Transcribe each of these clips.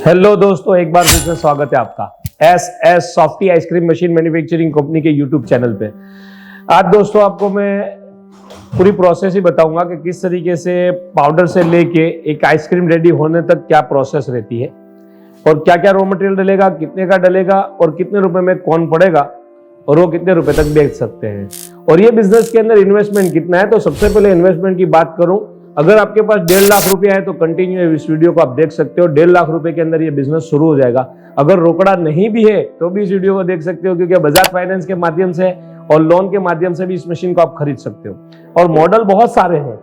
Hello दोस्तों, एक बार फिर से स्वागत है आपका S softy ice cream machine manufacturing company के यूट्यूब चैनल पे। आज दोस्तों आपको मैं पूरी प्रोसेस ही बताऊंगा कि किस तरीके से पाउडर से लेके एक आइसक्रीम रेडी होने तक क्या प्रोसेस रहती है और क्या क्या रॉ मटेरियल डलेगा, कितने का डलेगा और कितने रुपए में कौन पड़ेगा और वो कितने रुपए तक बेच सकते हैं और ये बिजनेस के अंदर इन्वेस्टमेंट कितना है। तो सबसे पहले इन्वेस्टमेंट की बात करूं, अगर आपके पास 1.5 लाख रुपया है तो कंटिन्यू इस वीडियो को आप देख सकते हो। 1.5 लाख रुपए के अंदर ये बिजनेस शुरू हो जाएगा। अगर रोकड़ा नहीं भी है तो भी इस वीडियो को देख सकते हो, क्योंकि बजाज फाइनेंस के माध्यम से और लोन के माध्यम से भी इस मशीन को आप खरीद सकते हो और मॉडल बहुत सारे हैं,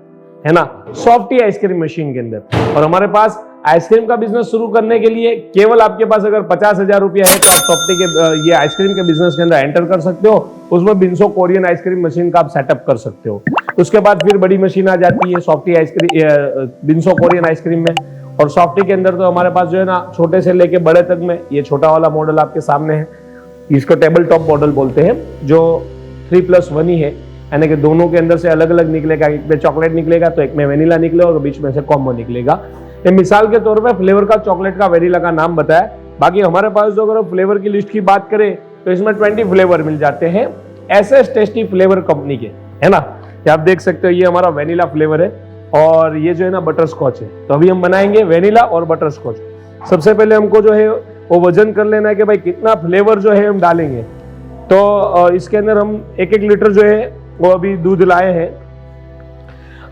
है ना, सॉफ्टी आइसक्रीम मशीन के अंदर। और हमारे पास आइसक्रीम का बिजनेस शुरू करने के लिए केवल आपके पास अगर 50,000 रुपया है तो आप सॉफ्टी के ये आइसक्रीम के बिजनेस के अंदर एंटर कर सकते हो। उसमें बिंसो कोरियन आइसक्रीम मशीन का आप सेटअप कर सकते हो। उसके बाद फिर बड़ी मशीन आ जाती है सॉफ्टी आइसक्रीम बिंसो कोरियन आइसक्रीम में। और सॉफ्टी के अंदर तो हमारे पास जो है ना, छोटे से लेके बड़े तक में, ये छोटा वाला मॉडल आपके सामने है, इसको टेबल टॉप मॉडल बोलते हैं, जो 3+1 ही है, यानी कि दोनों के अंदर से अलग अलग निकलेगा। एक में चॉकलेट निकलेगा तो एक में वेनिला निकलेगा और बीच में से कॉम्बो निकलेगा। ये मिसाल के तौर पे फ्लेवर का चॉकलेट का वेनिला का नाम बताया। बाकी हमारे पास जो अगर फ्लेवर की लिस्ट की बात करें तो इसमें 20 फ्लेवर मिल जाते हैं एसएस टेस्टी फ्लेवर कंपनी के, है ना। ये आप देख सकते हो, ये हमारा वेनिला फ्लेवर है और ये जो है ना बटर स्कॉच है। तो अभी हम बनाएंगे वेनिला और बटर स्कॉच। सबसे पहले हमको जो है वो वजन कर लेना है कि भाई कितना फ्लेवर जो है हम डालेंगे। तो इसके अंदर हम 1-1 लीटर जो है वो अभी दूध लाए हैं।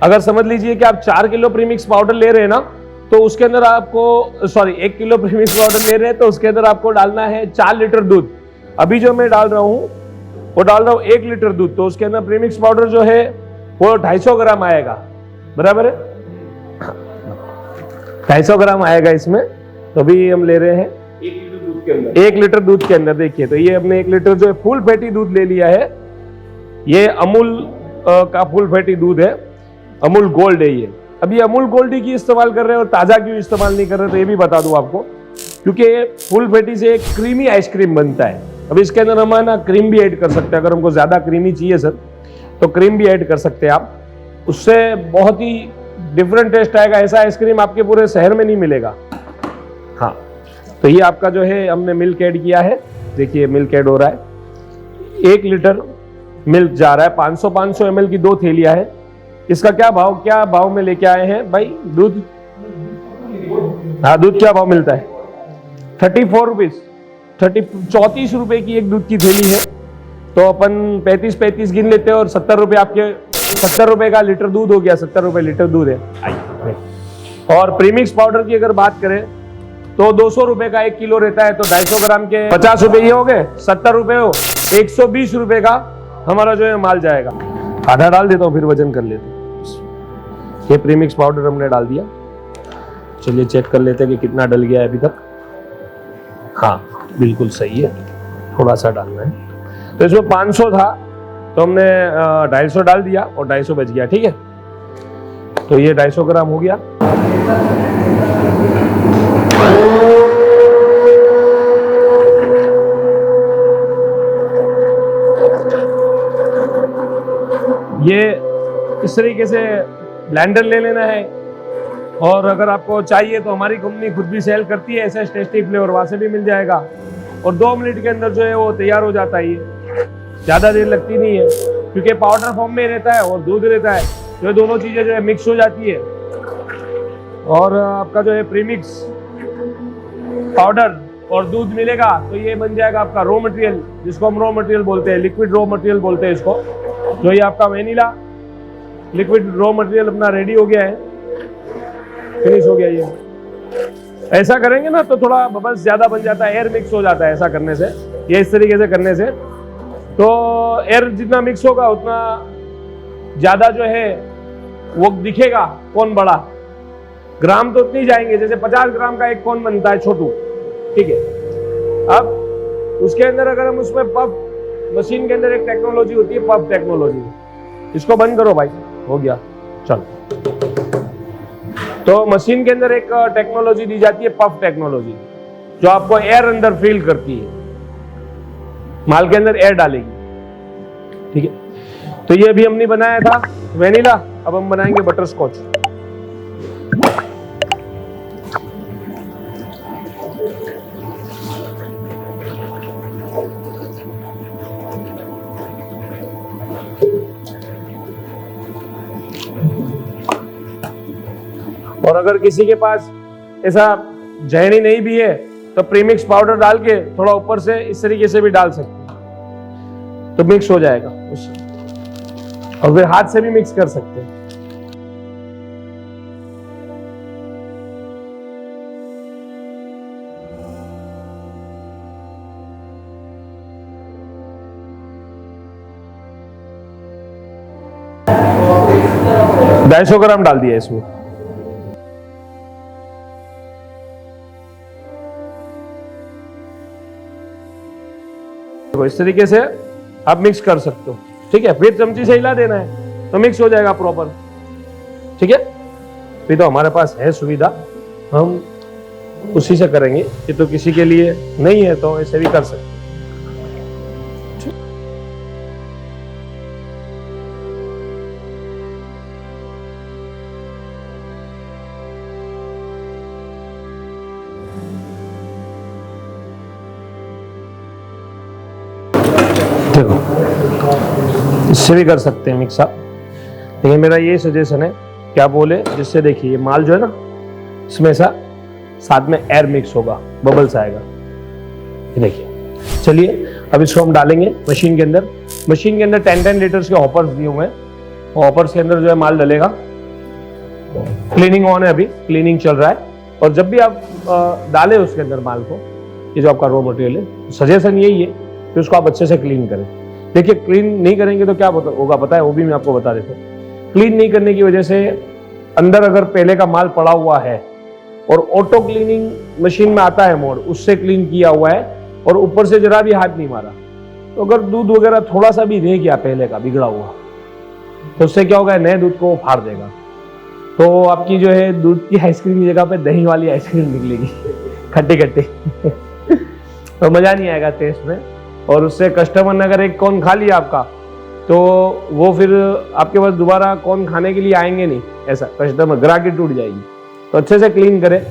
अगर समझ लीजिए कि आप 4 किलो प्रीमिक्स पाउडर ले रहे हैं ना, तो उसके अंदर आपको 1 किलो प्रीमिक्स पाउडर ले रहे हैं तो उसके अंदर आपको डालना है 4 लीटर दूध। अभी जो मैं डाल रहा हूं वो डाल रहा हूं 1 लीटर दूध, तो उसके अंदर प्रीमिक्स पाउडर जो है वो 250 ग्राम आएगा, बराबर है, 250 ग्राम आएगा इसमें। तो अभी हम ले रहे हैं 1 लीटर दूध के अंदर। देखिए, तो ये हमने 1 लीटर जो है फुल फैटी दूध ले लिया है। ये अमूल का फुल फैटी दूध है, अमूल गोल्ड है ये। अभी अमूल गोल्ड की इस्तेमाल कर रहे हैं और ताजा क्यों इस्तेमाल नहीं कर रहे, तो ये भी बता दूं आपको, क्योंकि फुल फैटी से एक क्रीमी आइसक्रीम बनता है। अब इसके अंदर हम ना क्रीम भी ऐड कर सकते हैं। अगर हमको ज्यादा क्रीमी चाहिए सर तो क्रीम भी ऐड कर सकते हैं आप, उससे बहुत ही डिफरेंट टेस्ट आएगा। ऐसा आइसक्रीम आपके पूरे शहर में नहीं मिलेगा। हाँ, तो ये आपका जो है हमने मिल्क ऐड किया है। देखिए मिल्क ऐड हो रहा है, 1 लीटर मिल्क जा रहा है। 500 ml की 2 थैलियां है। इसका क्या भाव में लेके आए हैं भाई दूध? हाँ, दूध क्या भाव मिलता है? 34 रुपीज, 34 रुपए की एक दूध की थैली है। तो अपन 35 गिन लेते हैं और 70 रुपए आपके 70 रुपए का लीटर दूध हो गया। 70 रुपए लीटर दूध है। और प्रीमिक्स पाउडर की अगर बात करें तो 200 रुपए का 1 किलो रहता है, तो 250 ग्राम के 50 रुपए ये हो गए, 70 रुपए हो, 120 रुपए का हमारा जो है माल जाएगा। आधा डाल देता हूँ फिर वजन कर लेते हैं। ये प्रीमिक्स पाउडर हमने डाल दिया। चलिए चेक कर लेते हैं कि कितना डल गया है अभी तक। हाँ, बिल्कुल सही है, थोड़ा सा डालना है। तो इसमें 500 था तो हमने 250 डाल दिया और 250 बच गया, ठीक है। तो ये 250 ग्राम हो गया। ये इस तरीके से ब्लेंडर ले लेना है। और अगर आपको चाहिए तो हमारी कंपनी खुद भी सेल करती है एसएस टेस्टी फ्लेवर, वहां से भी मिल जाएगा। और 2 मिनट के अंदर जो है वो तैयार हो जाता है। ये ज्यादा देर लगती नहीं है, क्योंकि पाउडर फॉर्म में रहता है और दूध रहता है, तो ये दोनों चीजें जो है मिक्स हो जाती है। और आपका जो है प्रीमिक्स पाउडर और दूध मिलेगा तो ये बन जाएगा आपका रॉ मटेरियल, जिसको हम रॉ मटेरियल बोलते हैं, लिक्विड रॉ मटेरियल बोलते हैं इसको। तो ये आपका वेनिला लिक्विड रॉ मटेरियल अपना रेडी हो गया है, फिनिश हो गया। ये ऐसा करेंगे ना तो थोड़ा बबल्स ज्यादा बन जाता है, एयर मिक्स हो जाता है ऐसा करने से। ये इस तरीके से करने से तो एयर जितना मिक्स होगा उतना ज्यादा जो है वो दिखेगा कौन बड़ा। ग्राम तो उतनी जाएंगे, जैसे 50 ग्राम का एक कौन बनता है छोटू, ठीक है। अब उसके अंदर अगर हम उसमें पफ, मशीन के अंदर एक टेक्नोलॉजी होती है पफ टेक्नोलॉजी, इसको बंद करो भाई, हो गया, चलो। तो मशीन के अंदर एक टेक्नोलॉजी दी जाती है पफ टेक्नोलॉजी, जो आपको एयर अंदर फील करती है, माल के अंदर एयर डालेगी, ठीक है। तो ये अभी हमने बनाया था वेनिला, अब हम बनाएंगे बटर स्कॉच। और अगर किसी के पास ऐसा जहनी नहीं भी है तो प्रीमिक्स पाउडर डाल के थोड़ा ऊपर से इस तरीके से भी डाल सकते हैं, तो मिक्स हो जाएगा उससे। और फिर हाथ से भी मिक्स कर सकते हैं। ढाई 250 ग्राम डाल दिया इसमें। तो इस तरीके से आप मिक्स कर सकते हो, ठीक है। फिर चमची से हिला देना है तो मिक्स हो जाएगा प्रॉपर, ठीक है। फिर तो हमारे पास है सुविधा, हम उसी से करेंगे। ये तो किसी के लिए नहीं है तो ऐसे भी कर सकते हैं। देखो इससे भी कर सकते हैं मिक्स आप, लेकिन मेरा ये सजेशन है क्या बोले, जिससे देखिए ये माल जो है ना इसमें ऐसा साथ में एयर मिक्स होगा, बबल्स आएगा। ये देखिए। चलिए अब इसको हम डालेंगे मशीन के अंदर। मशीन के अंदर 10-10 लीटर्स के हॉपर्स दिए हुए हैं। हॉपर्स के अंदर जो है माल डलेगा। क्लीनिंग ऑन है, अभी क्लीनिंग चल रहा है। और जब भी आप डालें उसके अंदर माल को, ये जो आपका रॉ मटेरियल है, सजेशन यही है कि उसको आप अच्छे से क्लीन करें। देखिए क्लीन नहीं करेंगे तो क्या होगा पता है, वो भी मैं आपको बता देता हूँ। क्लीन नहीं करने की वजह से अंदर अगर पहले का माल पड़ा हुआ है और ऑटो क्लीनिंग मशीन में आता है मोड, उससे क्लीन किया हुआ है और ऊपर से जरा भी हाथ नहीं मारा, तो अगर दूध वगैरह थोड़ा सा भी रह गया पहले का बिगड़ा हुआ, तो उससे क्या होगा, नए दूध को फाड़ देगा। तो आपकी जो है दूध की आइसक्रीम की जगह पे दही वाली आइसक्रीम निकलेगी, खट्टी खट्टी। तो मजा नहीं आएगा टेस्ट में। और उससे कस्टमर ने अगर एक कौन खा लिया आपका, तो वो फिर आपके पास दोबारा कौन खाने के लिए आएंगे नहीं, ऐसा कस्टमर ग्राहकी टूट जाएगी। तो अच्छे से क्लीन करें।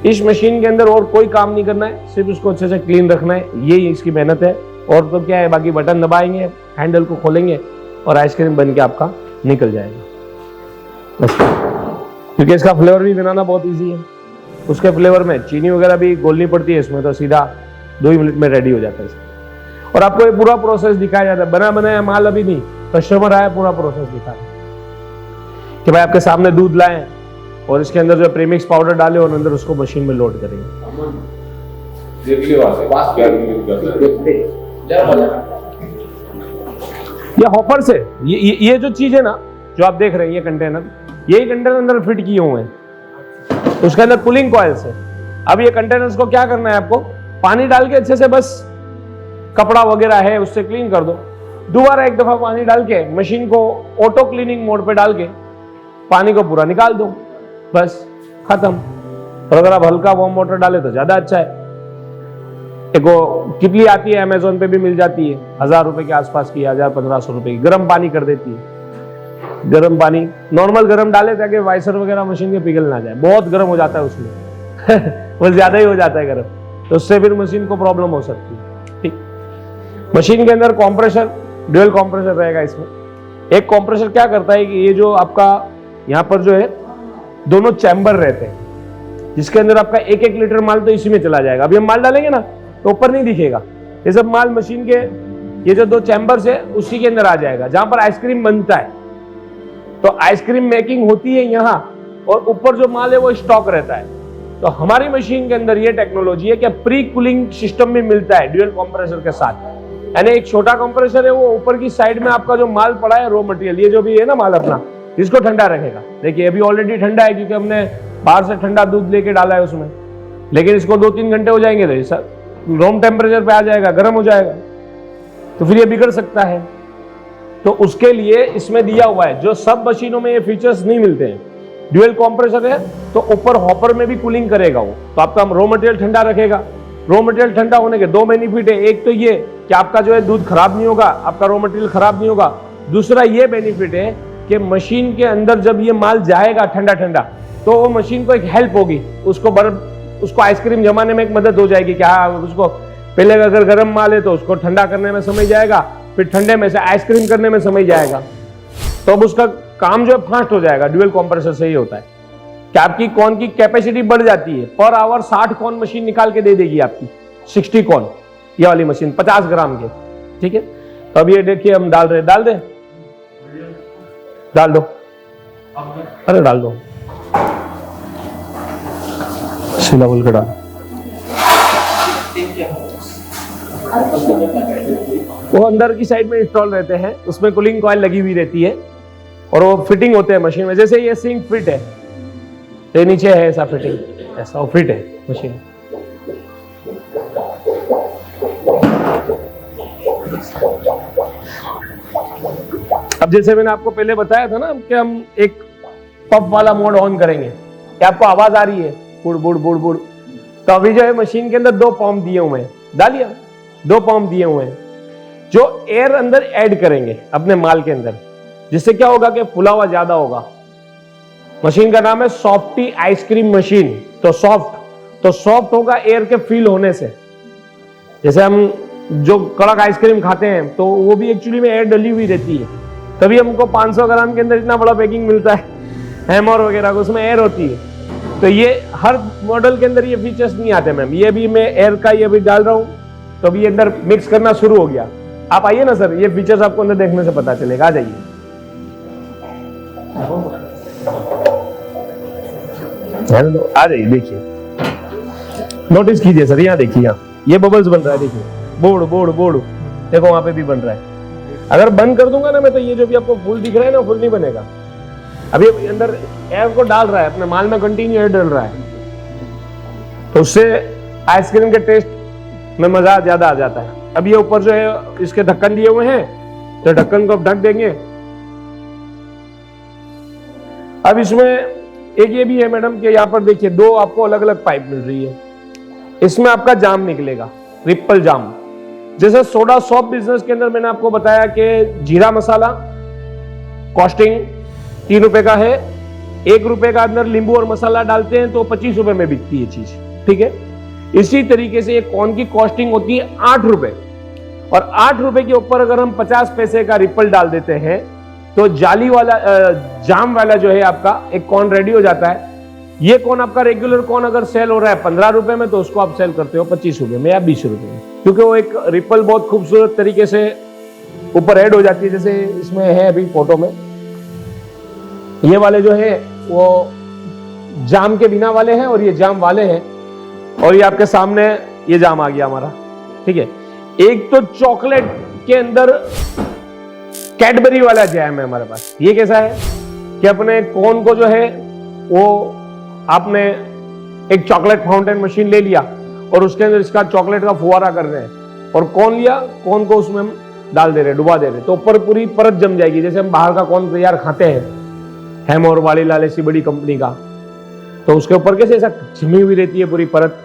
इस मशीन के अंदर और कोई काम नहीं करना है, सिर्फ उसको अच्छे से क्लीन रखना है, यही इसकी मेहनत है। और तो क्या है, बाकी बटन दबाएंगे, हैंडल को खोलेंगे और आइसक्रीम बन के आपका निकल जाएगा बस। क्योंकि इसका फ्लेवर भी बनाना बहुत ईजी है। उसके फ्लेवर में चीनी वगैरह भी घोलनी पड़ती है, इसमें तो सीधा 2 ही मिनट में रेडी हो जाता है। और आपको ये पूरा प्रोसेस दिखाया जाता है, बना बनाया माल अभी नहीं, कस्टमर आया पूरा प्रोसेस दिखाया कि भाई आपके सामने दूध लाए और इसके अंदर जो प्रीमिक्स पाउडर डाले और अंदर उसको मशीन में लोड करेंगे। ये हॉपर से ये जो चीज है ना जो आप देख रहे हैं, ये कंटेनर, यही कंटेनर अंदर फिट किए हुए हैं, उसके अंदर कूलिंग कॉइल्स है। अब ये कंटेनर्स को क्या करना है, आपको पानी डाल के अच्छे से बस कपड़ा वगैरह है उससे क्लीन कर दो। दोबारा एक दफा पानी डाल के मशीन को ऑटो क्लीनिंग मोड पे डाल के पानी को पूरा निकाल दो, बस खत्म। और अगर आप हल्का वार्म वाटर डाले तो ज्यादा अच्छा है। एक वो कितली आती है, अमेजोन पे भी मिल जाती है, 1000 रुपए के आसपास की, 1000-1500 रुपए की, गर्म पानी कर देती है। गर्म पानी नॉर्मल गर्म डाले ताकि वाइसर वगैरह मशीन के पिघल ना जाए, बहुत गर्म हो जाता है उसमें। वो ज्यादा ही हो जाता है गर्म, तो उससे फिर मशीन को प्रॉब्लम हो सकती है। ठीक, मशीन के अंदर कंप्रेसर, ड्यूअल कंप्रेसर रहेगा इसमें। एक कंप्रेसर क्या करता है कि ये जो आपका यहाँ पर जो है दोनों चैम्बर रहते हैं, जिसके अंदर आपका 1-1 लीटर माल तो इसी में चला जाएगा। अभी हम माल डालेंगे ना तो ऊपर नहीं दिखेगा, ये सब माल मशीन के ये जो 2 चैम्बर्स है उसी के अंदर आ जाएगा, जहां पर आइसक्रीम बनता है। तो आइसक्रीम मेकिंग होती है यहाँ, और ऊपर जो माल है वो स्टॉक रहता है। तो हमारी मशीन के अंदर ये टेक्नोलॉजी है कि प्री कूलिंग सिस्टम भी मिलता है ड्यूअल कंप्रेसर के साथ। यानी एक छोटा कंप्रेसर है, वो ऊपर की साइड में आपका जो माल पड़ा है, रॉ मटेरियल, ये जो भी है ना माल अपना, इसको ठंडा रखेगा। देखिए अभी ऑलरेडी ठंडा है क्योंकि हमने बाहर से ठंडा दूध लेके डाला है उसमें, लेकिन इसको 2-3 घंटे हो जाएंगे तो सर रूम टेम्परेचर पे आ जाएगा, गर्म हो जाएगा, तो फिर ये बिगड़ सकता है। तो उसके लिए इसमें दिया हुआ है, जो सब मशीनों में ये फीचर्स नहीं मिलते हैं। ड्यूअल कंप्रेसर है तो ऊपर हॉपर में भी कूलिंग करेगा वो, तो आपका रॉ मटेरियल ठंडा रखेगा। रॉ मटेरियल ठंडा होने के 2 बेनिफिट है। एक तो ये कि आपका जो है दूध खराब नहीं होगा, आपका रॉ मटेरियल खराब नहीं होगा। दूसरा ये बेनिफिट है कि मशीन के अंदर जब ये माल जाएगा ठंडा ठंडा, तो वो मशीन को एक हेल्प होगी, उसको आइसक्रीम जमाने में एक मदद हो जाएगी कि हाँ, उसको पहले अगर गर्म माल है तो उसको ठंडा करने में समय जाएगा, फिर ठंडे में से आइसक्रीम करने में समय जाएगा, तो अब उसका काम जो है फास्ट हो जाएगा। ड्यूअल कंप्रेसर से ही होता है। कि आपकी कॉर्न की कैपेसिटी बढ़ जाती है। पर आवर 60 कॉर्न मशीन निकाल के दे देगी आपकी, 60 कॉर्न, ये वाली मशीन 50 ग्राम के, ठीक है। तो अब ये देखिए हम डाल रहे हैं, डाल दे, डाल दो, अरे डाल दो, सीला बोल के डाल। वो अंदर की साइड में इंस्टॉल रहते हैं, उसमें कूलिंग कॉइल लगी हुई रहती है और वो फिटिंग होते हैं मशीन में। जैसे ये सिंक फिट है, ये नीचे है ऐसा फिटिंग, ऐसा वो फिट है मशीन। अब जैसे मैंने आपको पहले बताया था ना कि हम एक पफ वाला मोड ऑन करेंगे, क्या आपको आवाज आ रही है बुड़ बुड़ बुड़ बुड़, तो अभी जो है मशीन के अंदर 2 पंप दिए हुए हैं, डालिए 2 पंप दिए हुए हैं जो एयर अंदर ऐड करेंगे अपने माल के अंदर, जिससे क्या होगा कि फुला हुआ ज्यादा होगा। मशीन का नाम है सॉफ्टी आइसक्रीम मशीन। तो सॉफ्ट होगा एयर के फील होने से। जैसे हम जो कड़क आइसक्रीम खाते हैं तो वो भी एक्चुअली में एयर डली हुई रहती है, तभी हमको 500 ग्राम के अंदर इतना बड़ा पैकिंग मिलता है हैमर वगैरह, उसमें एयर होती है। तो ये हर मॉडल के अंदर ये फीचर्स नहीं आते मैम। ये भी मैं एयर का ये भी डाल रहा हूँ, तो अभी अंदर मिक्स करना शुरू हो गया। आप आइए ना सर, ये फीचर्स आपको अंदर देखने से पता चलेगा, आ जाइए। आ जाइए, देखिए, नोटिस कीजिए सर, यहाँ देखिए, यहाँ ये बबल्स बन रहा है, देखिए बोर्ड बोर्ड बोर्ड, देखो वहां पे भी बन रहा है। अगर बंद कर दूंगा ना मैं, तो ये जो भी आपको फुल दिख रहा है ना, फुल नहीं बनेगा। अभी अंदर एयर को डाल रहा है, अपने माल में कंटिन्यू एयर डाल रहा है, तो उससे आइसक्रीम के टेस्ट में मजा ज्यादा आ जाता है। अब ये ऊपर जो है इसके ढक्कन दिए हुए हैं, तो ढक्कन को ढक देंगे। अब इसमें एक ये भी है मैडम कि यहाँ पर देखिए 2 आपको अलग अलग पाइप मिल रही है। इसमें आपका जाम निकलेगा, रिपल जाम। जैसे सोडा सॉप बिजनेस के अंदर मैंने आपको बताया कि जीरा मसाला कॉस्टिंग 3 रुपए का है, 1 रुपए का अंदर नींबू और मसाला डालते हैं तो 25 रुपए में बिकती है चीज, ठीक है। इसी तरीके से कॉर्न की कॉस्टिंग होती है 8 रुपए, और 8 रुपए के ऊपर अगर हम 50 पैसे का रिपल डाल देते हैं तो जाली वाला जाम वाला जो है आपका एक कॉर्न रेडी हो जाता है। ये कॉर्न आपका रेगुलर कॉर्न अगर सेल हो रहा है 15 रुपए में, तो उसको आप सेल करते हो 25 रुपए में या 20 रुपए में, क्योंकि वो एक रिपल बहुत खूबसूरत तरीके से ऊपर ऐड हो जाती है। जैसे इसमें है अभी फोटो में, ये वाले जो है वो जाम के बिना वाले हैं और ये जाम वाले हैं, और ये आपके सामने ये जाम आ गया हमारा, ठीक है। एक तो चॉकलेट के अंदर कैडबरी वाला जैम है हमारे पास। ये कैसा है कि अपने कॉर्न को जो है वो आपने एक चॉकलेट फाउंटेन मशीन ले लिया और उसके अंदर इसका चॉकलेट का फुवारा कर रहे हैं, और कॉर्न लिया, कॉर्न को उसमें हम डाल दे रहे हैं, डुबा दे रहे हैं, तो ऊपर पूरी परत जम जाएगी। जैसे हम बाहर का कॉर्न तैयार खाते हैं हैमर वाली लाल ऐसी बड़ी कंपनी का, तो उसके ऊपर कैसे ऐसा जमी हुई रहती है पूरी परत।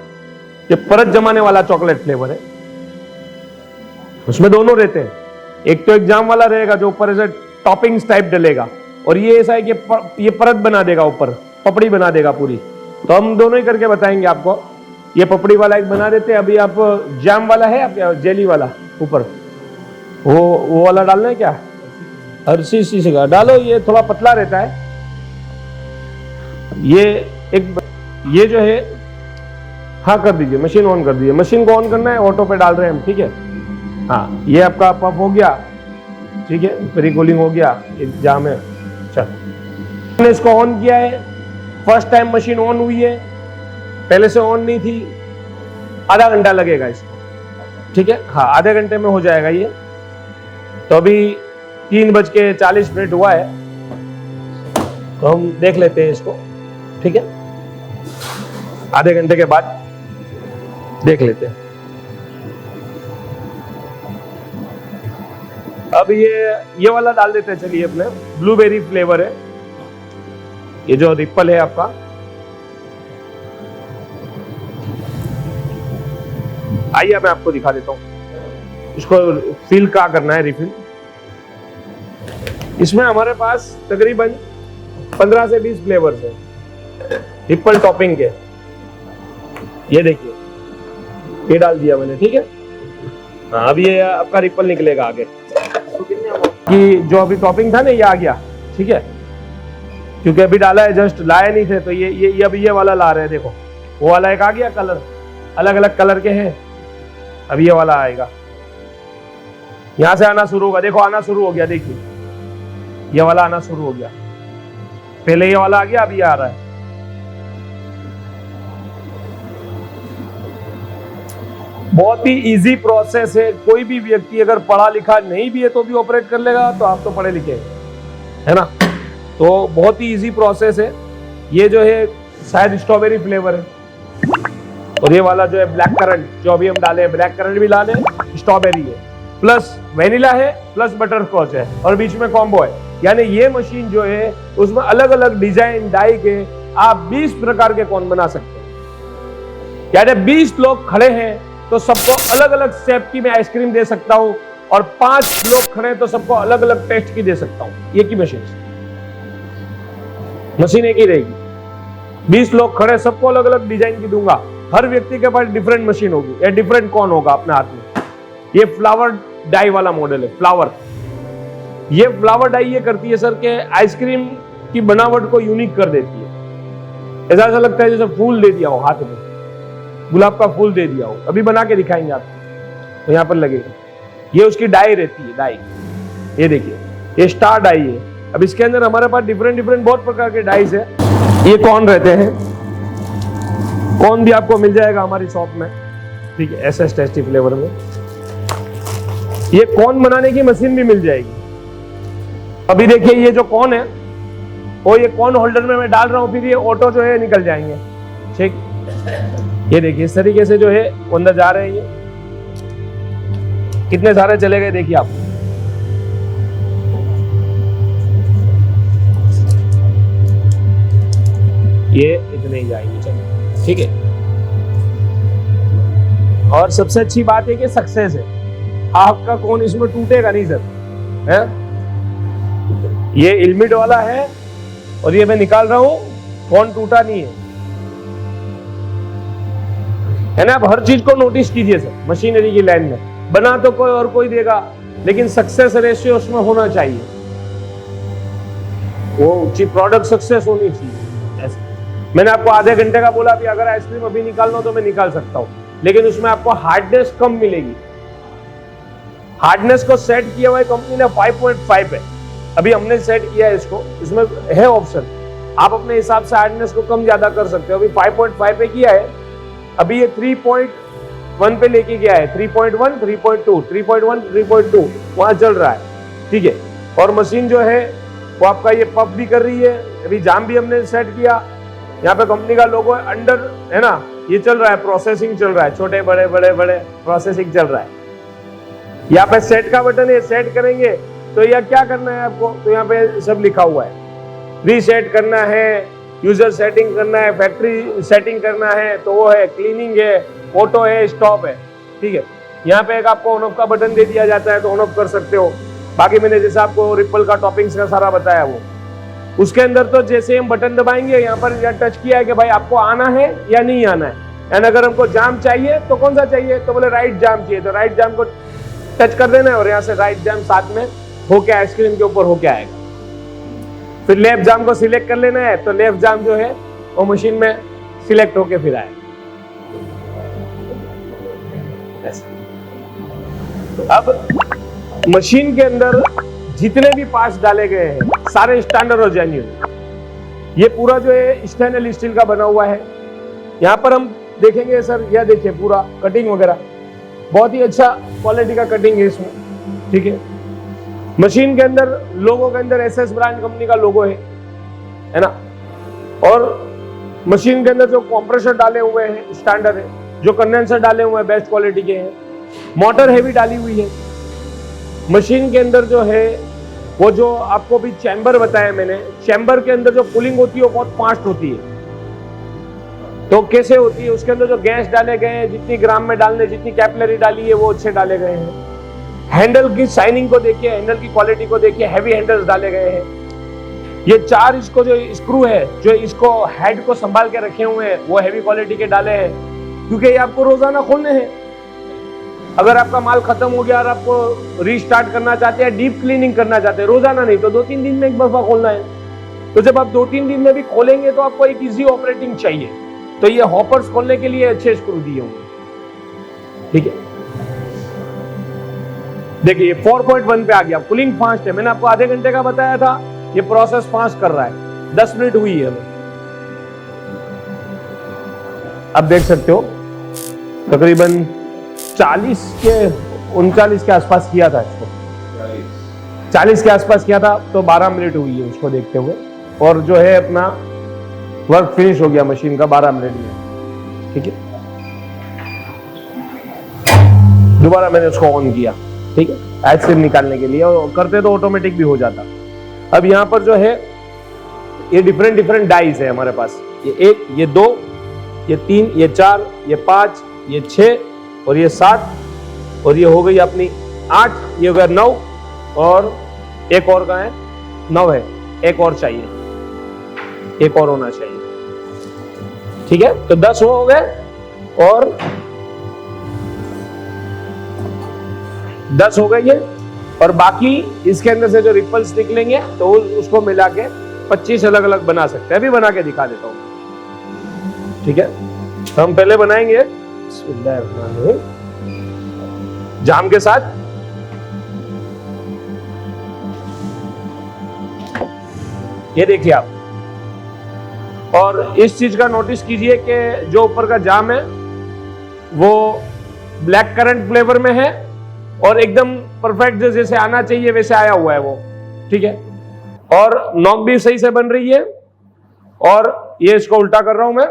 ये परत जमाने वाला चॉकलेट फ्लेवर है, उसमें दोनों रहते हैं। एक तो एक जाम वाला रहेगा जो ऊपर ऐसे टॉपिंग्स टाइप डलेगा, और ये ऐसा है कि ये परत बना देगा, ऊपर पपड़ी बना देगा पूरी। तो हम दोनों ही करके बताएंगे आपको। ये पपड़ी वाला एक बना देते हैं। अभी आप जाम वाला है, आप जेली वाला ऊपर वो वाला डालना है क्या? हर्षी सी का डालो, ये थोड़ा पतला रहता है। ये जो है, हाँ कर दीजिए, मशीन ऑन कर दीजिए। मशीन को ऑन करना है, ऑटो पे डाल रहे हैं हम, ठीक है। हाँ, ये आपका पफ हो गया, ठीक है, प्री कूलिंग हो गया, एक जाम है। चल, मैंने इसको ऑन किया है, फर्स्ट टाइम मशीन ऑन हुई है, पहले से ऑन नहीं थी। आधा घंटा लगेगा इसको, ठीक है। हाँ, आधे घंटे में हो जाएगा ये। तो अभी 3:40 हुआ है, तो हम देख लेते हैं इसको, ठीक है। आधे घंटे के बाद देख लेते हैं। अब ये वाला डाल देते हैं, चलिए, अपने ब्लूबेरी फ्लेवर है ये जो रिपल है आपका। आइए मैं आपको दिखा देता हूं इसको फिल क्या करना है, रिफिल। इसमें हमारे पास तकरीबन 15 से 20 फ्लेवर्स है रिपल टॉपिंग के। ये देखिए, ये डाल दिया मैंने, ठीक है। हाँ, अब ये आपका रिपल निकलेगा आगे, कि जो अभी टॉपिंग था ना, ये आ गया, ठीक है। क्योंकि अभी डाला है, जस्ट लाए नहीं थे, तो ये अभी ये वाला ला रहे हैं। देखो वो वाला एक आ गया कलर, अलग अलग कलर के हैं, अब ये वाला आएगा, यहां से आना शुरू होगा। देखो आना शुरू हो गया, देखिए ये वाला आना शुरू हो गया, पहले ये वाला आ गया, अब ये आ रहा है। बहुत ही इजी प्रोसेस है, कोई भी व्यक्ति अगर पढ़ा लिखा नहीं भी है तो भी ऑपरेट कर लेगा, तो आप तो पढ़े लिखे है ना। तो बहुत ही इजी प्रोसेस है। ये जो है शायद स्ट्रॉबेरी फ्लेवर है, और ये वाला जो है ब्लैक करंट, जो अभी हम डाले हैं, ब्लैक करंट भी डाले, स्ट्रॉबेरी है, प्लस वेनिला है, प्लस बटर स्कॉच है, और बीच में कॉम्बो है। यानी ये मशीन जो है उसमें अलग अलग डिजाइन डाई के आप 20 प्रकार के कौन बना सकते हैं। यानी 20 लोग खड़े हैं तो सबको अलग अलग शेप की मैं आइसक्रीम दे सकता हूं, और 5 लोग खड़े हैं तो सबको अलग अलग टेस्ट की दे सकता हूं। एक ही मशीन एक ही रहेगी। 20 लोग खड़े, सबको अलग अलग डिजाइन की दूंगा, हर व्यक्ति के पास डिफरेंट मशीन होगी या डिफरेंट कौन होगा अपने हाथ में। ये फ्लावर डाई वाला मॉडल है, फ्लावर। ये फ्लावर डाई ये करती है सर के आइसक्रीम की बनावट को यूनिक कर देती है। ऐसा लगता है जैसे फूल दे दिया हो हाथ में, गुलाब का फूल दे दिया हो। अभी बना के दिखाएंगे आपको, तो यहाँ पर लगेगा। ये उसकी डाई रहती है, डाई ये देखिए, ये स्टार डाई है। अब इसके अंदर हमारे पास डिफरेंट बहुत प्रकार के डाइस है। ये कौन रहते हैं, कौन भी आपको मिल जाएगा हमारी शॉप में, ठीक है, SS टेस्टी फ्लेवर में। ये कौन बनाने की मशीन भी मिल जाएगी। अभी देखिए ये जो कौन है, वो ये कौन होल्डर में मैं डाल रहा हूं, फिर ये ऑटो जो है निकल जाएंगे, ठीक। ये देखिए इस तरीके से जो है अंदर जा रहे हैं। ये कितने सारे चले गए देखिए आप। ये इतने ही जाएंगे, चलो ठीक है। और सबसे अच्छी बात है कि सक्सेस है, आपका कौन इसमें टूटेगा नहीं सर, है। ये इल्मिट वाला है, और ये मैं निकाल रहा हूं, कौन टूटा नहीं है ना। आप हर चीज को नोटिस कीजिए सर, मशीनरी की लाइन में बना तो कोई और कोई देगा, लेकिन सक्सेस रेशियो उसमें होना चाहिए, वो प्रोडक्ट सक्सेस होनी चाहिए। ऐसे मैंने आपको आधे घंटे का बोला, भी अगर आइसक्रीम अभी निकालना हो तो मैं निकाल सकता हूं, लेकिन उसमें आपको हार्डनेस कम मिलेगी। हार्डनेस को सेट किया हुआ कंपनी ने 5.5 है, अभी हमने सेट किया है इसको, इसमें है ऑप्शन, आप अपने हिसाब से हार्डनेस को कम ज्यादा कर सकते हो। अभी 5.5 पे किया है, अभी ये 3.1 पे लेके गया है, 3.1, 3.2, 3.1, 3.2 वहां चल रहा है, ठीक है। और मशीन जो है वो आपका ये पफ भी कर रही है, अभी जाम भी हमने सेट किया। यहाँ पे कंपनी का लोगो है, अंडर है ना, ये चल रहा है, प्रोसेसिंग चल रहा है, छोटे बड़े प्रोसेसिंग चल रहा है। यहाँ पे सेट का बटन है, सेट करेंगे तो यह क्या करना है आपको, तो यहाँ पे सब लिखा हुआ है, रीसेट करना है, यूजर सेटिंग करना है, फैक्ट्री सेटिंग करना है, तो वो है, क्लीनिंग है, ऑटो है, स्टॉप है, ठीक है। यहाँ पे एक आपको ऑन ऑफ का बटन दे दिया जाता है, तो ऑन ऑफ कर सकते हो। बाकी मैंने जैसे आपको रिपल का टॉपिंग्स का सारा बताया, वो उसके अंदर तो जैसे हम बटन दबाएंगे, यहाँ पर यह टच किया है कि भाई आपको आना है या नहीं आना है, एंड अगर हमको जाम चाहिए तो कौन सा चाहिए, तो बोले राइट जाम चाहिए, तो राइट जाम को टच कर देना है, और यहाँ से राइट जाम साथ में होके आइसक्रीम के ऊपर होके आएगा। फिर लेफ्ट जाम को सिलेक्ट कर लेना है, तो लेफ्ट जाम जो है वो मशीन में सिलेक्ट होके फिर आएगा। अब मशीन के अंदर जितने भी पार्ट्स डाले गए हैं सारे स्टैंडर्ड और जेन्युइन। ये पूरा जो है स्टेनलेस स्टील का बना हुआ है। यहाँ पर हम देखेंगे सर, यह देखिए पूरा कटिंग वगैरह बहुत ही अच्छा क्वालिटी का कटिंग है इसमें, ठीक है। मशीन के अंदर लोगो के अंदर SS ब्रांड कंपनी का लोगो है ना। और मशीन के अंदर जो कंप्रेसर डाले हुए हैं स्टैंडर्ड है, जो कंडेंसर डाले हुए हैं बेस्ट क्वालिटी के हैं, मोटर हैवी डाली हुई है। मशीन के अंदर जो है वो जो आपको भी चैम्बर बताया मैंने, चैम्बर के अंदर जो कूलिंग होती है वो बहुत फास्ट होती है। तो कैसे होती है, उसके अंदर जो गैस डाले गए हैं, जितनी ग्राम में डालने, जितनी कैपिलरी डाली है वो अच्छे डाले गए हैं। हैंडल की शाइनिंग को देखिए, हैंडल की क्वालिटी को देखिए, हैवी हैंडल्स डाले गए हैं। ये 4 इसको जो स्क्रू है, जो इसको हेड को संभाल के रखे हुए हैं, वो हैवी क्वालिटी के डाले हैं, क्योंकि ये आपको रोजाना खोलने हैं। अगर आपका माल खत्म हो गया और आपको रीस्टार्ट करना चाहते हैं, डीप क्लीनिंग करना चाहते हैं, रोजाना नहीं तो 2-3 दिन में एक दफा खोलना है, तो जब आप 2-3 दिन में भी खोलेंगे तो आपको एक इजी ऑपरेटिंग चाहिए, तो ये हॉपर्स खोलने के लिए अच्छे स्क्रू दिए होंगे। ठीक है, देखिए 4.1 पे आ गया, कूलिंग फास्ट है। मैंने आपको आधे घंटे का बताया था, ये प्रोसेस फास्ट कर रहा है। 10 मिनट हुई है हमें। अब देख सकते हो तकरीबन 39 के आसपास किया था इसको, 40 के आसपास किया था, तो 12 मिनट हुई है उसको देखते हुए। और जो है अपना वर्क फिनिश हो गया मशीन का 12 मिनट में। ठीक है, दोबारा मैंने उसको ऑन किया। ठीक है, आइसक्रीम निकालने के लिए, और करते तो ऑटोमेटिक भी हो जाता। अब यहाँ पर जो है ये डिफरेंट डाइस है हमारे पास, ये 1, ये 2, ये 3, ये 4, ये 5, ये 6 और ये 7, और ये हो गई अपनी 8, ये हो गया 9, और एक और का है 9 है, एक और चाहिए, एक और होना चाहिए। ठीक है, तो 10 वो हो गए और 10 हो गई है, और बाकी इसके अंदर से जो रिपल्स निकलेंगे तो उसको मिला के 25 अलग अलग बना सकते हैं। अभी बना के दिखा देता हूं। ठीक है, तो हम पहले बनाएंगे जाम के साथ। ये देखिए आप, और इस चीज का नोटिस कीजिए कि जो ऊपर का जाम है वो ब्लैक करंट फ्लेवर में है, और एकदम परफेक्ट जैसे आना चाहिए वैसे आया हुआ है वो। ठीक है, और नॉक भी सही से बन रही है। और ये इसको उल्टा कर रहा हूं मैं,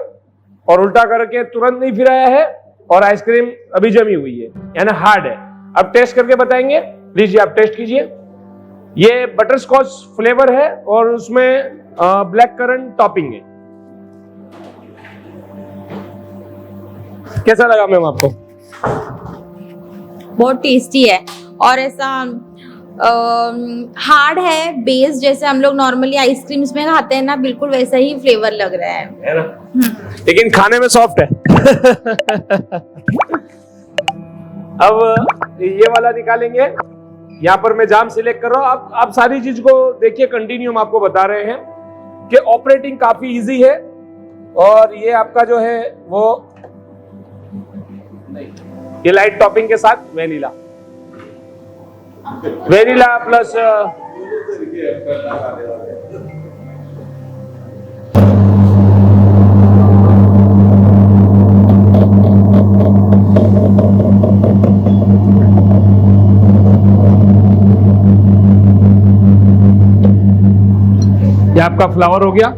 और उल्टा करके तुरंत नहीं फिराया है, और आइसक्रीम अभी जमी हुई है, यानी हार्ड है। अब टेस्ट करके बताएंगे। लीजिए आप टेस्ट कीजिए। ये बटर स्कॉच फ्लेवर है और उसमें ब्लैक करंट टॉपिंग है। कैसा लगा मैम आपको? बहुत टेस्टी है, और ऐसा हार्ड है बेस, जैसे हम लोग नॉर्मली आइसक्रीम्स में खाते हैं ना, बिल्कुल वैसा ही फ्लेवर लग रहा है ना? लेकिन खाने में सॉफ्ट है। अब ये वाला निकालेंगे। यहाँ पर मैं जाम सिलेक्ट कर रहा हूँ। आप सारी चीज को देखिए, कंटिन्यू हम आपको बता रहे हैं कि ऑपरेटिंग काफी इजी है। और ये आपका जो है वो ये लाइट टॉपिंग के साथ वेनिला प्लस ये आपका फ्लावर हो गया,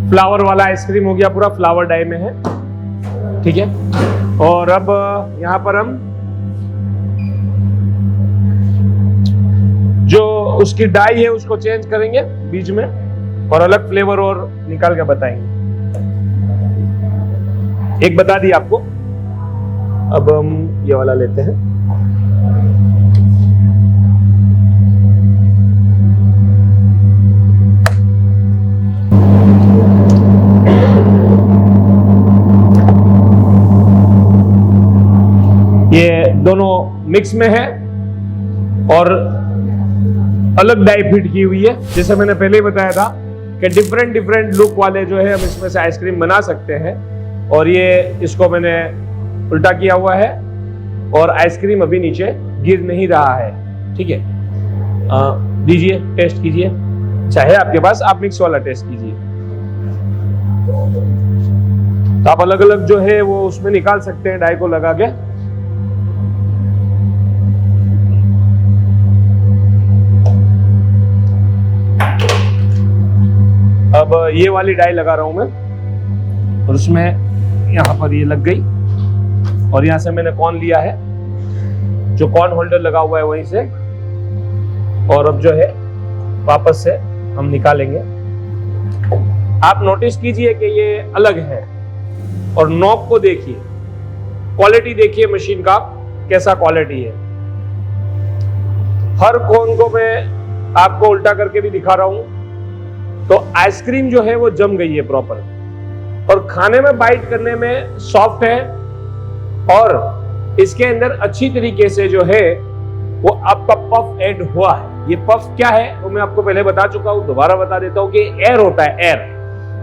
फ्लावर वाला आइसक्रीम हो गया, पूरा फ्लावर डाई में है। ठीक है, और अब यहां पर हम जो उसकी डाई है उसको चेंज करेंगे बीच में, और अलग फ्लेवर और निकाल के बताएंगे। एक बता दी आपको। अब हम ये वाला लेते हैं। ये दोनों मिक्स में है और अलग डाई फिट की हुई है। जैसे मैंने पहले ही बताया था कि डिफरेंट लुक वाले जो है हम इसमें से आइसक्रीम बना सकते हैं। और ये इसको मैंने उल्टा किया हुआ है, और आइसक्रीम अभी नीचे गिर नहीं रहा है। ठीक है, दीजिए, टेस्ट कीजिए, चाहे आपके पास, आप मिक्स वाला टेस्ट कीजिए। तो आप अलग अलग जो है वो उसमें निकाल सकते हैं डाई को लगा के। अब ये वाली डाई लगा रहा हूं मैं, और उसमें यहां पर ये लग गई, और यहां से मैंने कॉर्न लिया है, जो कॉर्न होल्डर लगा हुआ है वहीं से। और अब जो है वापस से हम निकालेंगे। आप नोटिस कीजिए कि ये अलग है, और नॉब को देखिए, क्वालिटी देखिए मशीन का कैसा क्वालिटी है। हर कोन को मैं आपको उल्टा करके भी दिखा रहा हूं, तो आइसक्रीम जो है वो जम गई है प्रॉपर, और खाने में बाइट करने में सॉफ्ट है, और इसके अंदर अच्छी तरीके से जो है वो आपका पफ ऐड हुआ है। ये पफ क्या है वो मैं आपको पहले बता चुका हूं, दोबारा बता देता हूं कि एयर होता है, एयर,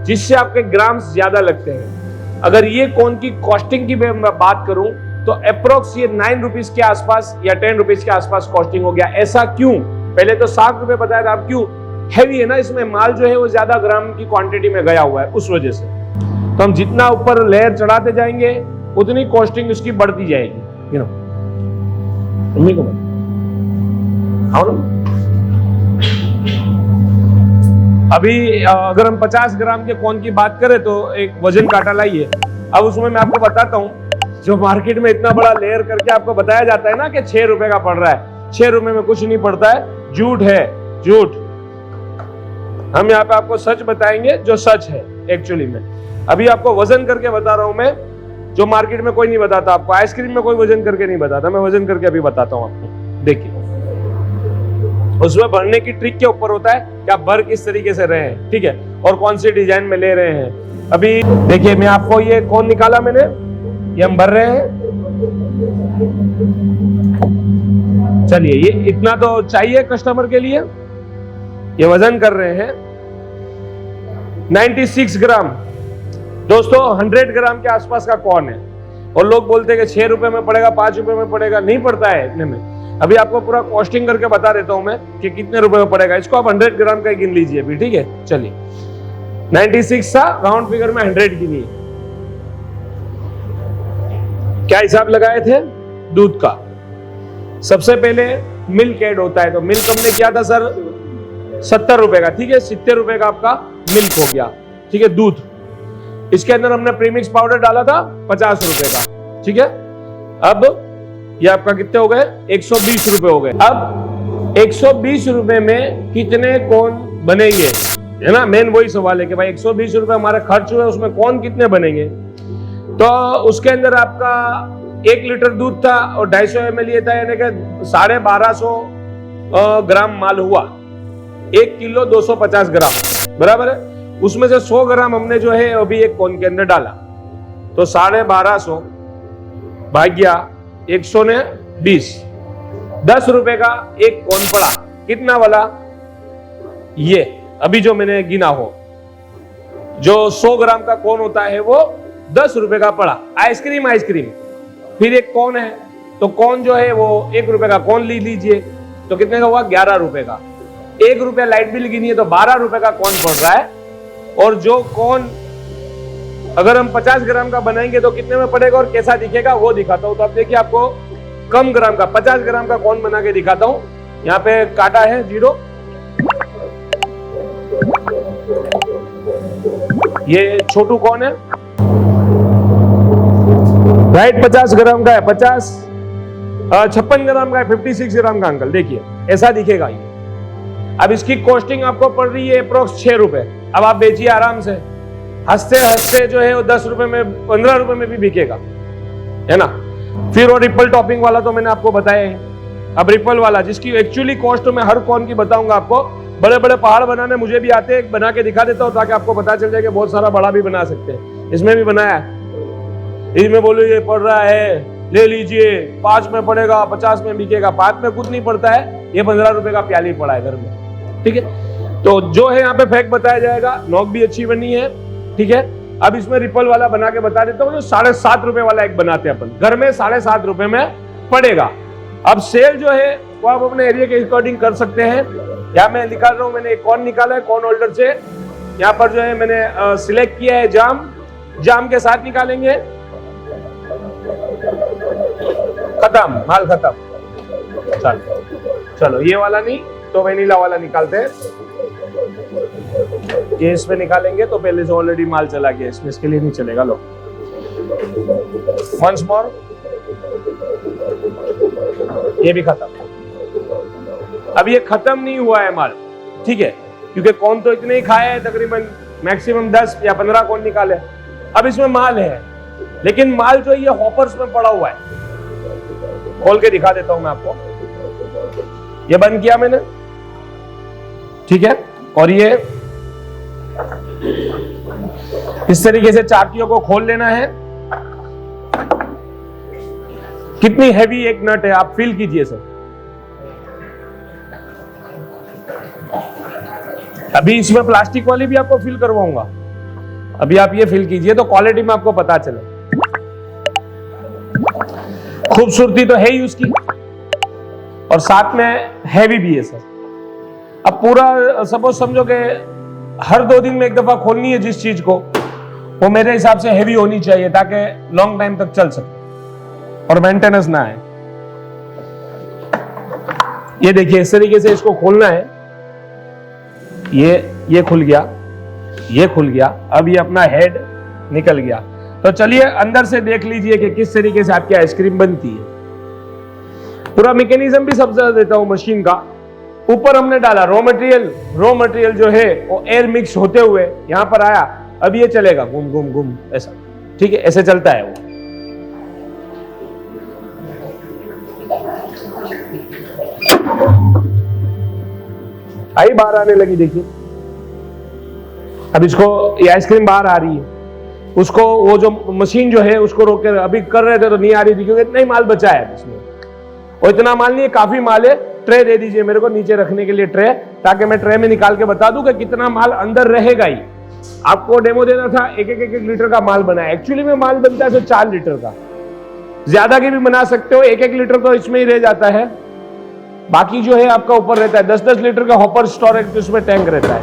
जिससे आपके ग्राम्स ज्यादा लगते हैं। अगर ये कोन की कॉस्टिंग की मैं बात करूं तो अप्रोक्स ये 9 रुपीज के आसपास या 10 रुपीज के आसपास कॉस्टिंग हो गया। ऐसा क्यों? पहले तो 7 रुपए बताया था, अब क्यों? हैवी है ना, इसमें माल जो है वो ज्यादा ग्राम की क्वांटिटी में गया हुआ है, उस वजह से। तो हम जितना ऊपर लेयर चढ़ाते जाएंगे उतनी कॉस्टिंग उसकी बढ़ती जाएगी। मम्मी को आओ ना। अभी अगर हम 50 ग्राम के कोन की बात करें तो एक वजन काटा लाइए। अब उसमें मैं आपको बताता हूं, जो मार्केट में इतना बड़ा लेयर करके आपको बताया जाता है ना कि 6 रुपए का पड़ रहा है, 6 रुपए में कुछ नहीं पड़ता है, झूठ है, झूठ। हम यहाँ पे आपको सच बताएंगे जो सच है एक्चुअली में। अभी आपको वजन करके बता रहा हूं मैं, जो मार्केट में कोई नहीं बताता आपको। आइसक्रीम में कोई वजन करके नहीं बताता, मैं वजन करके अभी बताता हूं आपको। देखिए, उसमें भरने की ट्रिक के ऊपर होता है कि आप भर किस तरीके से रहे हैं, ठीक है, और कौन सी डिजाइन में ले रहे हैं। अभी देखिए, मैं आपको ये कौन निकाला मैंने, ये हम भर रहे हैं। चलिए, ये इतना तो चाहिए कस्टमर के लिए। ये वजन कर रहे हैं 96 ग्राम। दोस्तों 100 ग्राम के आसपास का कौन है, और लोग बोलते हैं कि 6 रुपए में पड़ेगा, 5 रुपए में पड़ेगा, नहीं पड़ता है इतने में। अभी आपको पूरा कॉस्टिंग करके बता देता हूं मैं कि कितने रुपए में पड़ेगा। इसको आप 100 ग्राम का गिन लीजिए अभी, ठीक है। चलिए, 96 था, राउंड फिगर में 100 गिनिए। क्या हिसाब लगाए थे? दूध का। सबसे पहले मिल्क ऐड होता है, तो मिल्क हमने किया था सर 70 रुपए का, ठीक है। 70 रुपए का आपका मिल्क हो गया, ठीक है, दूध। इसके अंदर हमने प्रीमिक्स पाउडर डाला था 50 रुपए का, ठीक है। अब ये आपका कितने हो गए? 120 रुपए हो गए। अब 120 रुपए में कितने कौन बनेंगे, है ना। मेन वही सवाल है कि भाई 120 रुपए हमारे खर्च हुए, उसमें कौन कितने बनेंगे। तो उसके अंदर आपका 1 लीटर दूध था और 250 ml ये था, यानी कि 1250 ग्राम माल हुआ। 1 किलो 250 ग्राम बराबर है। उसमें से 100 ग्राम हमने जो है अभी एक कोन के अंदर डाला, तो 1250 भाग्या 120, 10 रुपए का एक कोन पड़ा। कितना वाला? ये अभी जो मैंने गिना हो, जो 100 ग्राम का कोन होता है वो 10 रुपए का पड़ा। Ice cream, ice cream. फिर एक कोन है, तो कोन जो है वो 1 रुपए का कोन ले लीजिए, तो कितने का हुआ? 11 रुपए का। 1 रुपया लाइट बिल गिनिए तो 12 रुपए का कोन पड़ रहा है। और जो कोन अगर हम 50 ग्राम का बनाएंगे तो कितने में पड़ेगा और कैसा दिखेगा वो दिखाता हूं। तो अब देखिए, आपको कम ग्राम का 50 ग्राम का कोन बना के दिखाता हूं। यहाँ पे काटा है 0, ये छोटू कौन है, राइट, 50 ग्राम का है, 56 ग्राम का है, 56 ग्राम का अंकल। देखिए ऐसा दिखेगा ये। अब इसकी कॉस्टिंग आपको पड़ रही है अप्रोक्स 6 रुपए। अब आप बेचिए आराम से, हंसते हंसते जो है वो 10 रुपए में, 15 रुपए में भी बिकेगा, है ना। फिर वो रिपल टॉपिंग वाला तो मैंने आपको बताया है। अब रिपल वाला, जिसकी एक्चुअली कॉस्ट मैं हर कौन की बताऊंगा आपको। बड़े बड़े पहाड़ बनाने मुझे भी आते हैं, बना के दिखा देता हूं ताकि आपको पता चल जाए कि बहुत सारा बड़ा भी बना सकते हैं। इसमें भी बनाया है, इसमें बोलो ये पड़ रहा है, ले लीजिए, 5 में पड़ेगा, 50 में बिकेगा। 5 में कुछ नहीं पड़ता है, ये 15 रुपए का प्याली पड़ा है घर में, ठीक है। तो जो है यहाँ पे फैक्ट बताया जाएगा। नोक भी अच्छी बनी है, ठीक है। अब इसमें रिपल वाला बना के बता देता हूँ, जो 7.5 रुपए वाला एक बनाते हैं अपन घर में, 7.5 रुपए में पड़ेगा। अब सेल जो है वो आप अपने एरिया के अकॉर्डिंग कर सकते हैं। यहाँ मैं निकाल रहा हूँ, मैंने एक कौन निकाला है, कौन होल्डर से। यहाँ पर जो है मैंने सिलेक्ट किया है जाम, जाम के साथ निकालेंगे। खत्म, माल खत्म। चलो चलो, ये वाला नहीं तो वेनिला वाला निकालते हैं। ये इसमें निकालेंगे तो पहले से ऑलरेडी माल चला गया, इसमें इसके लिए नहीं चलेगा। लो वंस मोर, ये भी खत्म। अब ये खत्म नहीं हुआ है माल, ठीक है, क्योंकि कौन तो इतने ही खाए हैं, तकरीबन मैक्सिमम 10 या 15 कौन निकाले। अब इसमें माल है, लेकिन माल जो ये हॉपर्स में पड़ा हुआ है। खोल के दिखा देता हूं मैं आपको। ये बंद किया मैंने, ठीक है। और ये इस तरीके से चाबियों को खोल लेना है। कितनी हैवी एक नट है, आप फील कीजिए सर। अभी इसमें प्लास्टिक वाली भी आपको फिल करवाऊंगा, अभी आप ये फिल कीजिए तो क्वालिटी में आपको पता चले। खूबसूरती तो है ही उसकी और साथ में हैवी भी है सर। अब पूरा सपोज समझो कि हर 2 दिन में एक दफा खोलनी है जिस चीज को, वो मेरे हिसाब से हैवी होनी चाहिए ताकि लॉन्ग टाइम तक चल सके और मेंटेनेंस ना आए। ये देखिए इस तरीके से इसको खोलना है, ये खुल गया, ये खुल गया, अब ये अपना हेड निकल गया। तो चलिए अंदर से देख लीजिए कि किस तरीके से आपकी आइसक्रीम बनती है। पूरा मैकेनिज्म भी समझा देता हूं मशीन का। ऊपर हमने डाला रॉ मटेरियल जो है वो एयर मिक्स होते हुए यहां पर आया, अब ये चलेगा घूम घूम घूम ऐसा, ठीक है, ऐसे चलता है वो। आई बाहर आने लगी, देखिए अब इसको ये आइसक्रीम बाहर आ रही है। उसको वो जो मशीन जो है उसको रोक के अभी कर रहे थे तो नहीं आ रही थी क्योंकि इतना ही माल बचा है इसमें, और इतना माल नहीं है, काफी माल है। ट्रे दे दीजिए मेरे को नीचे रखने के लिए ट्रे, ताकि मैं ट्रे में निकाल के बता दूं कि कितना माल अंदर रहेगा ही। आपको डेमो देना था, एक लीटर का माल बना है। एक्चुअली में माल बनता है तो 4 लीटर का, ज्यादा के भी बना सकते हो। 1 लीटर तो इसमें ही रह जाता है, बाकी जो है आपका ऊपर रहता है। 10 लीटर का हॉपर स्टोरेज उसमें टैंक रहता है।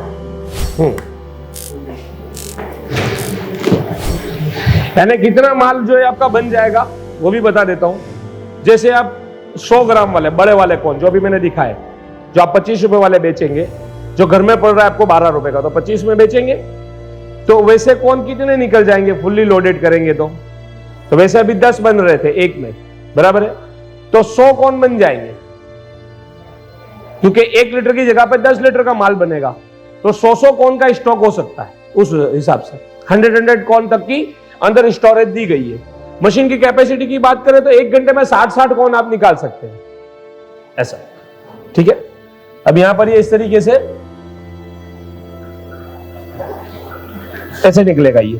यानी कितना माल जो है आपका बन जाएगा वो भी बता देता हूं। जैसे आप 100 ग्राम वाले बड़े वाले कोन जो अभी मैंने दिखाए, जो आप 25 रुपए वाले बेचेंगे, जो घर में पड़ रहा है आपको 12 रुपए का, तो 25 में बेचेंगे। तो वैसे कोन कितने निकल जाएंगे फुल्ली लोडेड करेंगे तो वैसे अभी 10 बन रहे थे एक में, बराबर है, तो 100 कोन बन जाएंगे, क्योंकि 1 लीटर की जगह पे 10 लीटर का माल बनेगा, तो 100 कोन का स्टॉक हो सकता है। उस हिसाब से 100 कोन तक की अंदर स्टोरेज दी गई है। मशीन की कैपेसिटी की बात करें तो 1 घंटे में 60 कोन आप निकाल सकते हैं, ऐसा, ठीक है। अब यहां पर ये इस तरीके से ऐसे निकलेगा, ये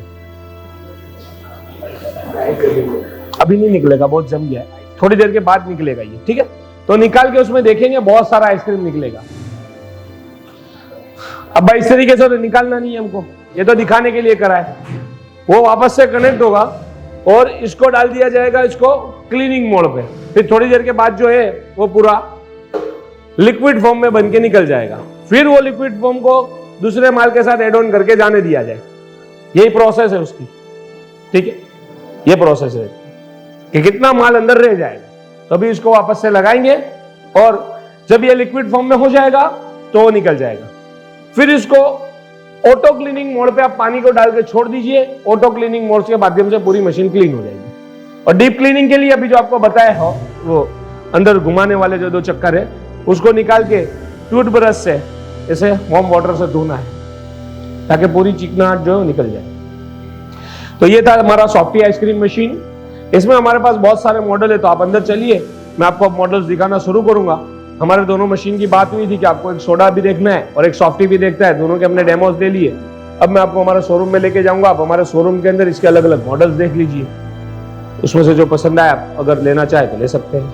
अभी नहीं निकलेगा, बहुत जम गया है, थोड़ी देर के बाद निकलेगा ये, ठीक है। तो निकाल के उसमें देखेंगे बहुत सारा आइसक्रीम निकलेगा। अब भाई इस तरीके से तो निकालना नहीं है हमको, ये तो दिखाने के लिए करा है। वो वापस से कनेक्ट होगा और इसको डाल दिया जाएगा इसको क्लीनिंग मोड पे, फिर थोड़ी देर के बाद जो है वो पूरा लिक्विड फॉर्म में बन के निकल जाएगा। फिर वो लिक्विड फॉर्म को दूसरे माल के साथ एड ऑन करके जाने दिया जाए। यही प्रोसेस है उसकी, ठीक है। ये प्रोसेस है कि कितना माल अंदर रह जाएगा, तभी इसको वापस से लगाएंगे और जब ये लिक्विड फॉर्म में हो जाएगा तो वो निकल जाएगा। फिर इसको ऑटो क्लीनिंग मोड पे आप पानी को डाल के छोड़ दीजिए, ऑटो क्लीनिंग मोड के माध्यम से पूरी मशीन क्लीन हो जाएगी। और डीप क्लीनिंग के लिए अभी जो आपको बताया हो वो अंदर घुमाने वाले जो 2 चक्कर है उसको निकाल के टूथब्रश से ऐसे वार्म वाटर से धोना है ताकि पूरी चिकनाहट जो है निकल जाए। तो ये था हमारा सॉफ्टी आइसक्रीम मशीन। इसमें हमारे पास बहुत सारे मॉडल है, तो आप अंदर चलिए, मैं आपको अब मॉडल्स दिखाना शुरू करूंगा। हमारे दोनों मशीन की बात हुई थी कि आपको एक सोडा भी देखना है और एक सॉफ्टी भी देखना है, दोनों के हमने डेमोस ले लिए। अब मैं आपको हमारे शोरूम में लेके जाऊंगा, आप हमारे शोरूम के अंदर इसके अलग अलग मॉडल्स देख लीजिए, उसमें से जो पसंद आए आप अगर लेना चाहे तो ले सकते हैं।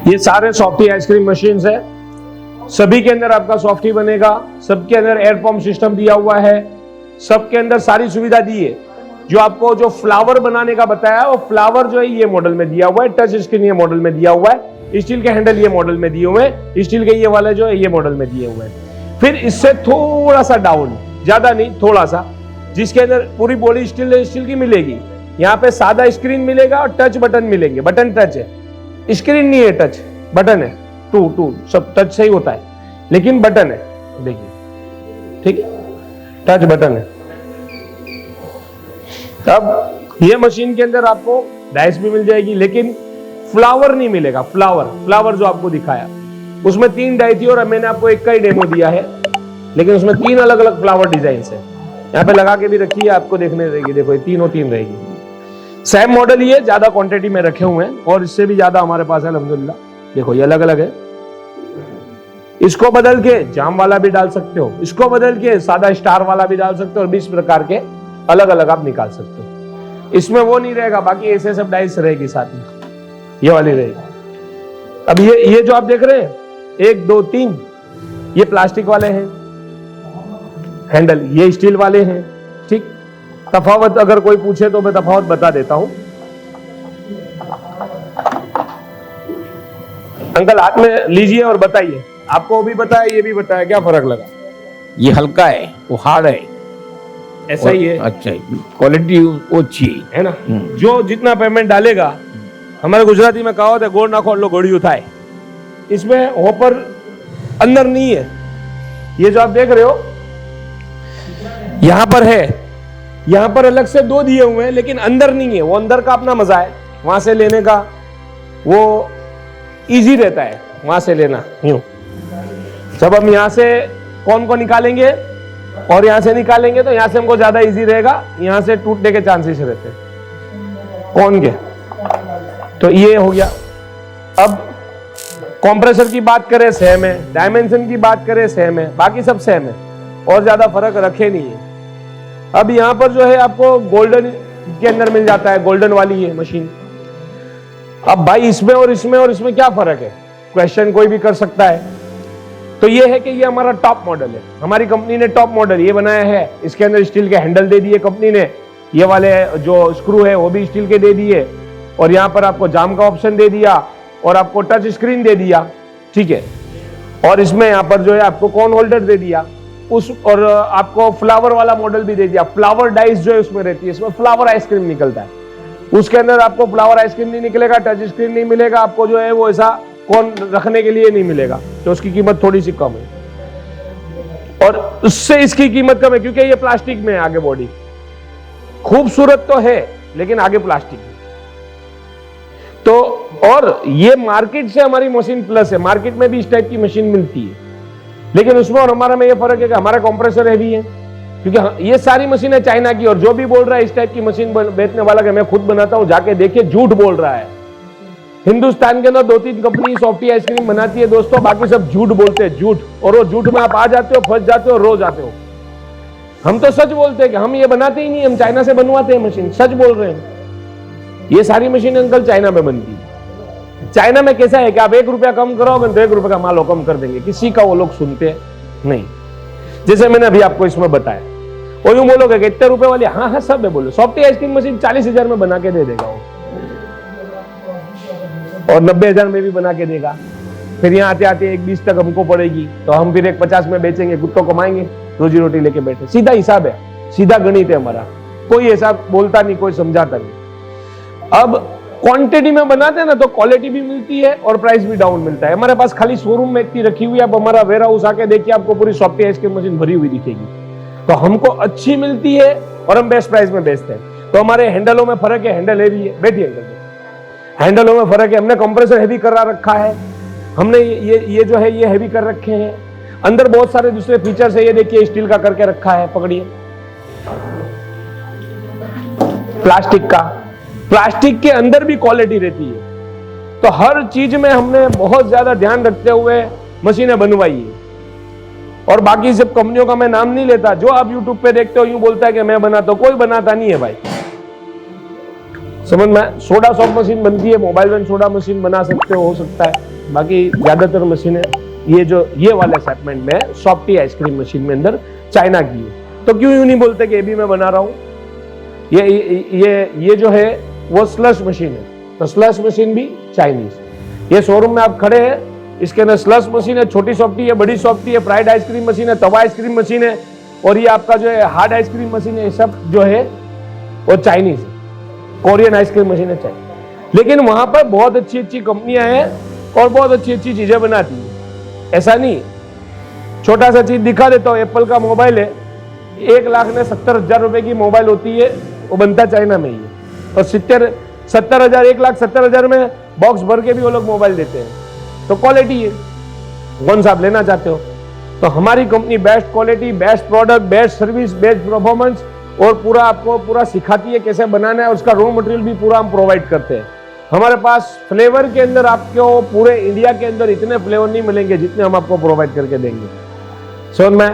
ये सारे सॉफ्टी आइसक्रीम मशीन है, सभी के अंदर आपका सॉफ्टी बनेगा, सबके अंदर एयर पंप सिस्टम दिया हुआ है, सबके अंदर सारी सुविधा दी है। जो आपको जो फ्लावर बनाने का बताया वो फ्लावर जो है ये मॉडल में दिया हुआ है, टच स्क्रीन ये मॉडल में दिया हुआ है, स्टील के हैंडल ये मॉडल में दिए हुए हैं, स्टील के ये वाले जो है ये मॉडल में दिए हुए हैं। फिर इससे थोड़ा सा डाउन, ज्यादा नहीं थोड़ा सा, जिसके अंदर पूरी बॉडी स्टील की मिलेगी। यहाँ पे सादा स्क्रीन मिलेगा और टच बटन मिलेंगे, बटन टच है, स्क्रीन नहीं है, टच बटन है। टू सब टच से ही होता है, लेकिन बटन है, देखिए, ठीक है, टच बटन है। अब ये मशीन के अंदर आपको डाइस भी मिल जाएगी, लेकिन फ्लावर नहीं मिलेगा। फ्लावर जो आपको दिखाया उसमें 3 डाई थी और मैंने आपको एक का ही डेमो दिया है, लेकिन उसमें 3 अलग अलग फ्लावर डिजाइन है। यहाँ पे लगा के भी रखी है, आपको देखने रहेगी, देखो ये तीनों 3 रहेगी। सेम मॉडल ये ज्यादा क्वांटिटी में रखे हुए हैं और इससे भी ज्यादा हमारे पास है अल्हम्दुलिल्लाह। देखो ये अलग अलग है, इसको बदल के जाम वाला भी डाल सकते हो, इसको बदल के सादा स्टार वाला भी डाल सकते हो, और 20 प्रकार के अलग अलग आप निकाल सकते हो। इसमें वो नहीं रहेगा, बाकी ऐसे सब डाइस रहेगी साथ में, ये वाली रहेगी। अब ये जो आप देख रहे हैं 1 2 3, ये प्लास्टिक वाले हैं हैंडल, ये स्टील वाले हैं। ठीक, तफावत अगर कोई पूछे तो मैं तफावत बता देता हूं। अंकल हाथ में लीजिए और बताइए, आपको भी बताया ये भी बताया, क्या फर्क लगा? ये हल्का है, वो हार्ड है। ऐसा ही है, अच्छा है, क्वालिटी वो अच्छी है ना। जो जितना पेमेंट डालेगा, हमारे गुजराती में कहावत है, गोड़ ना खोल लो घोड़ी उठाए। इसमें होपर अंदर नहीं है, ये जो आप देख रहे हो यहां पर है, यहां पर अलग से 2 दिए हुए हैं, लेकिन अंदर नहीं है। वो अंदर का अपना मजा है, वहां से लेने का वो इजी रहता है, वहां से लेना। यूं जब हम यहां से कौन को निकालेंगे और यहां से निकालेंगे तो यहां से हमको ज्यादा इजी रहेगा, यहां से टूटने के चांसेस रहते हैं कौन के। तो ये हो गया। अब कंप्रेसर की बात करें सेम है, डायमेंशन की बात करें सेम है, बाकी सब सेम है और ज्यादा फर्क रखे नहीं है। अब यहां पर जो है आपको गोल्डन के अंदर मिल जाता है, गोल्डन वाली है मशीन। अब भाई इसमें और इसमें क्या फर्क है, क्वेश्चन कोई भी कर सकता है। तो ये है कि ये हमारा टॉप मॉडल है, हमारी कंपनी ने टॉप मॉडल ये बनाया है। इसके अंदर स्टील के हैंडल दे दिए कंपनी ने, ये वाले जो स्क्रू है वो भी स्टील के दे दिए, और यहाँ पर आपको जाम का ऑप्शन दे दिया, और आपको टच स्क्रीन दे दिया। ठीक है, और इसमें यहाँ पर जो है आपको कॉर्न होल्डर दे दिया और आपको फ्लावर वाला मॉडल भी दे दिया। फ्लावर डाइस जो है उसमें रहती है, इसमें फ्लावर आइसक्रीम निकलता है। उसके अंदर आपको फ्लावर आइसक्रीम नहीं निकलेगा, टच स्क्रीन नहीं मिलेगा आपको, जो है वो ऐसा कौन रखने के लिए नहीं मिलेगा, तो उसकी कीमत थोड़ी सी कम है। और उससे इसकी कीमत कम है क्योंकि ये प्लास्टिक में है आगे बॉडी। खूबसूरत तो है लेकिन आगे प्लास्टिक है। तो और ये मार्केट से हमारी मशीन प्लस है, मार्केट में भी इस टाइप की मशीन मिलती है, लेकिन उसमें और हमारा में ये फर्क है कि हमारा कंप्रेसर हैवी है, क्योंकि ये सारी मशीनें चाइना की। और जो भी बोल रहा है इस टाइप की मशीन बेचने वाला कि मैं खुद बनाता हूं, जाके देखिए झूठ बोल रहा है। हिंदुस्तान के अंदर 2-3 कंपनी सॉफ्टी आइसक्रीम बनाती है दोस्तों, बाकी सब झूठ बोलते हैं, झूठ। और वो झूठ में आप आ जाते हो, फंस जाते हो, रो जाते हो। हम तो सच बोलते हैं कि हम ये बनाते ही नहीं, हम चाइना से बनवाते हैं मशीन, सच बोल रहे हैं। ये सारी मशीन अंकल चाइना में बनती है। चाइना में कैसा है कि आप 1 रुपया कम करो तो 1 रुपये का माल कम कर देंगे, किसी का वो लोग सुनते नहीं। जैसे मैंने अभी आपको इसमें बताया, और यूं बोलोगे कि इतने रुपए वाली, हाँ हाँ सब है, बोलो सॉफ्टी आइसक्रीम मशीन 40,000 में बना के दे देगा वो, और 90,000 में भी बना के देगा। फिर यहाँ आते आते 1,20 तक हमको पड़ेगी, तो हम फिर 1,50 में बेचेंगे, कुत्तों कमाएंगे, रोजी रोटी लेके बैठे। सीधा हिसाब है, सीधा गणित है हमारा, कोई ऐसा बोलता नहीं, कोई समझाता नहीं। अब क्वांटिटी में बनाते हैं ना तो क्वालिटी भी मिलती है और प्राइस भी डाउन मिलता है। हमारे पास खाली शोरूम में इतनी रखी हुई है, आप हमारा वेयर हाउस आके देखिए, आपको पूरी सॉफ्टी आइसक्रीम मशीन भरी हुई दिखेगी। तो हमको अच्छी मिलती है और हम बेस्ट प्राइस में बेचते हैं। तो हमारे हैंडलों में फर्क है, हैंडल हैवी है, बैठिए अंकल, हैंडलों में फर्क है। हमने कंप्रेसर हैवी करा रखा है, हमने ये जो है ये हैवी कर रखे हैं। अंदर बहुत सारे दूसरे फीचर्स है, ये देखिए स्टील का करके रखा है, पकड़िए, प्लास्टिक का। प्लास्टिक के अंदर भी क्वालिटी रहती है। तो हर चीज में हमने बहुत ज्यादा ध्यान रखते हुए मशीनें बनवाई है। और बाकी सब कंपनियों का मैं नाम नहीं लेता, जो आप YouTube पे देखते हो यूं बोलता है कि मैं बनाता हूं, कोई बनाता नहीं है भाई, समझ में। सोडा सॉफ्ट मशीन बनती है, मोबाइल में सोडा मशीन बना सकते हो सकता है, बाकी ज्यादातर मशीनें ये वाले सेगमेंट में सॉफ्टी आइसक्रीम मशीन में अंदर चाइना की है। तो क्यों यूं नहीं बोलते कि ये भी मैं बना रहा हूं। ये जो है वो स्लश मशीन है, तो स्लश मशीन भी चाइनीज। ये शोरूम में आप खड़े हैं, इसके अंदर स्लश मशीन है, छोटी सॉफ्टी है, बड़ी सॉफ्टी है, फ्राइड आइसक्रीम मशीन है, तवा आइसक्रीम मशीन है, और ये आपका जो है हार्ड आइसक्रीम मशीन है। ये सब जो है वो चाइनीज है, कोरियन आइसक्रीम मशीन है चाइनीज। लेकिन वहां पर बहुत अच्छी अच्छी कंपनियां हैं और बहुत अच्छी अच्छी चीजें बनाती है। ऐसा नहीं, छोटा सा चीज दिखा देता हूँ, एप्पल का मोबाइल है, 1,70,000 रुपए की मोबाइल होती है, वो बनता चाइना में ही है। और 70,000 1,70,000 में बॉक्स भर के भी वो लोग मोबाइल देते हैं। तो क्वालिटी है, कौन सा आप लेना चाहते हो। तो हमारी company best quality, best product, best service, best performance, और पूरा आपको पूरा सिखाती है कैसे बनाना है। उसका रॉ मटेरियल भी पूरा हम प्रोवाइड करते हैं। हमारे पास फ्लेवर के अंदर आपको पूरे इंडिया के अंदर इतने फ्लेवर नहीं मिलेंगे जितने हम आपको प्रोवाइड करके देंगे। सो मैं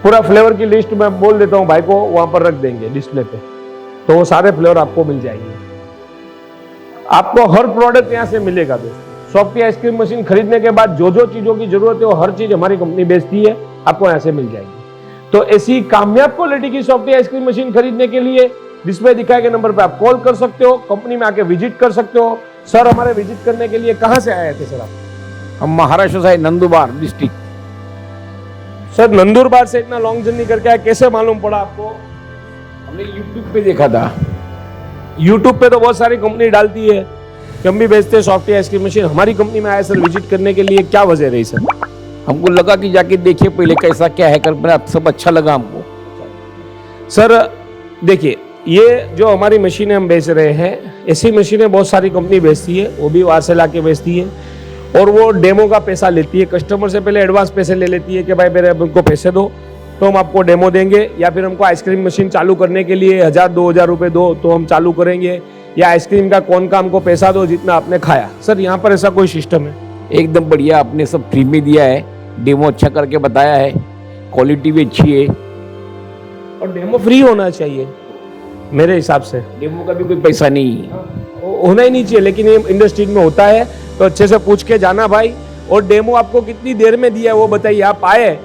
पूरा फ्लेवर की लिस्ट मैं बोल देता हूँ भाई को, वहां पर रख देंगे डिस्प्ले पे, तो वो सारे फ्लेवर आपको मिल जाएंगे। आपको हर प्रोडक्ट यहाँ से मिलेगा दोस्तों। सॉफ्टी आइसक्रीम मशीन खरीदने के बाद जो जो चीजों की जरूरत है वो हर चीज हमारी कंपनी बेचती है, आपको यहाँ से मिल जाएगी। तो ऐसी कामयाब क्वालिटी की सॉफ्टी आइसक्रीम मशीन खरीदने के लिए डिस्प्ले दिखाए गए नंबर पे आप कॉल कर सकते हो, कंपनी में आके विजिट कर सकते हो। सर हमारे विजिट करने के लिए कहाँ से आए थे सर आप? हम महाराष्ट्र से नंदुरबार डिस्ट्रिक्ट। सर नंदुरबार से इतना लॉन्ग जर्नी करके आए, कैसे मालूम पड़ा आपको? हमने यूट्यूब पे देखा था। यूट्यूब पे तो बहुत सारी कंपनी डालती है कि हम भी बेचते हैं सॉफ्टी आइसक्रीम मशीन, हमारी कंपनी में आए सर विजिट करने के लिए, क्या वजह रही सर? हमको लगा कि जाके देखिए पहले कैसा क्या है, कर सब अच्छा लगा हमको। सर देखिए, ये जो हमारी मशीनें हम बेच रहे हैं, ऐसी मशीनें बहुत सारी कंपनी बेचती है, वो भी बाहर से ला के बेचती है, और वो डेमो का पैसा लेती है। कस्टमर से पहले एडवांस पैसे ले लेती है कि भाई मेरे उनको पैसे दो तो हम आपको डेमो देंगे, या फिर हमको आइसक्रीम मशीन चालू करने के लिए 1000-2000 रुपये दो तो हम चालू करेंगे, या आइसक्रीम का कौन का हमको पैसा दो जितना आपने खाया। सर यहाँ पर ऐसा कोई सिस्टम है? एकदम बढ़िया, आपने सब फ्री में दिया है, डेमो अच्छा करके बताया है, क्वालिटी भी अच्छी है। और डेमो फ्री होना चाहिए मेरे हिसाब से, डेमो का भी कोई पैसा नहीं होना ही नहीं चाहिए, लेकिन ये इंडस्ट्री में होता है तो अच्छे से पूछ के जाना भाई। और डेमो आपको कितनी देर में दिया है वो बताइए। आप आए,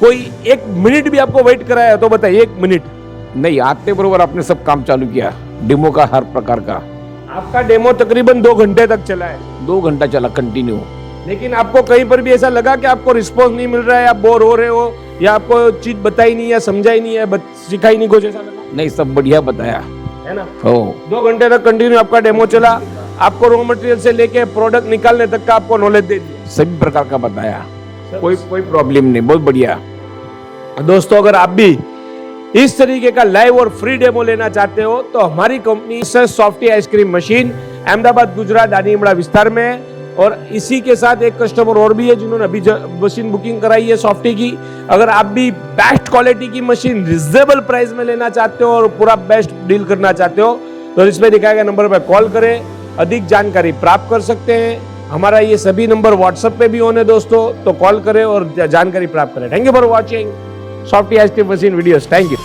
कोई 1 मिनट भी आपको वेट कराया तो बताइए, 1 मिनट नहीं, आते बरोबर आपने सब काम चालू किया, डेमो का हर प्रकार का। आपका डेमो तकरीबन 2 घंटे तक चला है। 2 घंटा चला कंटिन्यू। लेकिन आपको कहीं पर भी ऐसा लगा कि आपको रिस्पॉन्स नहीं मिल रहा है, आप बोर हो रहे हो, या आपको चीज बताई नहीं है, समझाई नहीं है, सिखाई नहीं, कुछ ऐसा लगा? नहीं, सब बढ़िया बताया है ना। हो। 2 घंटे तक कंटिन्यू आपका डेमो चला, आपको रॉ मटेरियल से लेके प्रोडक्ट निकालने तक का आपको नॉलेज दे दिया, सभी प्रकार का बताया, कोई प्रॉब्लम नहीं, बहुत बढ़िया। दोस्तों अगर आप भी इस तरीके का लाइव और फ्री डेमो लेना चाहते हो तो हमारी company softy ice cream machine Ahmedabad Gujarat दानीमड़ा विस्तार में है। और इसी के साथ एक कस्टमर और भी है जिन्होंने अभी मशीन बुकिंग कराई है सॉफ्टी की। अगर आप भी बेस्ट क्वालिटी की मशीन रिजनेबल प्राइस में लेना चाहते हो और पूरा बेस्ट डील करना चाहते हो तो इसमें दिखाए गए नंबर पर कॉल करें, अधिक जानकारी प्राप्त कर सकते हैं। हमारा ये सभी नंबर व्हाट्सएप पे भी ऑन है दोस्तों, तो कॉल करें और जानकारी प्राप्त करें। Thank you for watching softy ice cream machine videos. Thank you.